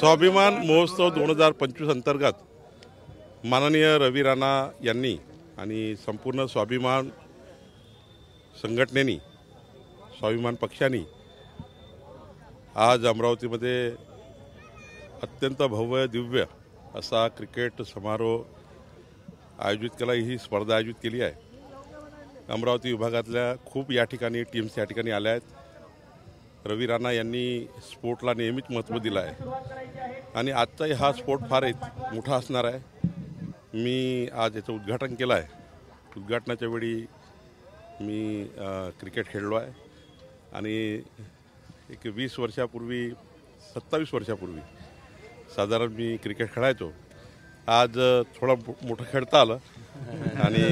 स्वाभिमान महोत्सव 2025 अंतर्गत माननीय रवी राणा यांनी आणि संपूर्ण स्वाभिमान संघटनेनी स्वाभिमान पक्षाने आज अमरावतीमध्ये अत्यंत भव्य दिव्य असा क्रिकेट समारोह आयोजित केला। ही स्पर्धा आयोजित केली आहे। अमरावती विभागातल्या खूप या ठिकाणी टीम्स या ठिकाणी आल्या आहेत। रवी राणा यांनी स्पोर्टला नेहमीच महत्त्व दिलं आहे आणि आजचाही हा स्पोर्ट फार मोठा असणार आहे। मी आज याचं उद्घाटन केलं आहे। उद्घाटनाच्या वेळी मी क्रिकेट खेळलो आहे आणि एक 20 वर्षापूर्वी 27 वर्षापूर्वी साधारण मी क्रिकेट खेळायचो। आज थोडा मोठं खेळता आलं आणि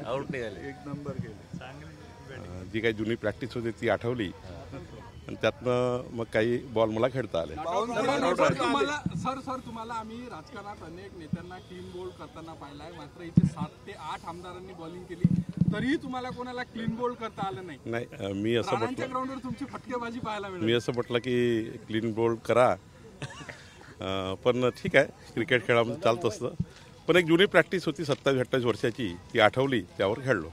आउट नाही झाले, एक नंबर केले। जी काही जुनी प्रॅक्टिस होती ती आठवली आणि त्यातनं मग काही बॉल मला खेळता आले। तुम्हाला आम्ही राजकारणात अनेक नेत्यांना क्लीन बोल्ड करताना पाहिलाय, मात्र इथे 7 ते 8 आमदारांनी बॉलिंग केली तरीही तुम्हाला कोणाला क्लीन बोल्ड करता आलं नाही। नाही, मी असं म्हटलं, ग्राउंडवर तुमची फटकेबाजी पाहायला मिळाली। मी असं म्हटलं की क्लीन बोल्ड करा, पण ठीक आहे, क्रिकेट खेळामध्ये चालत असतं। पण एक जुनी प्रॅक्टिस होती 27-28 वर्षाची, ती आठवली, त्यावर खेळलो।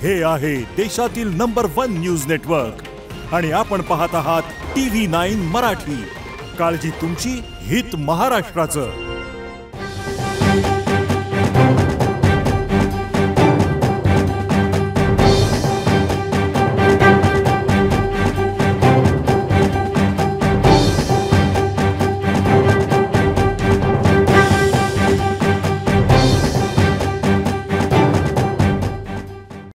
हे आहे देशातील नंबर 1 न्यूज नेटवर्क आणि आपण पाहत आहात TV9 मराठी। काळजी तुमची, हित महाराष्ट्राचं।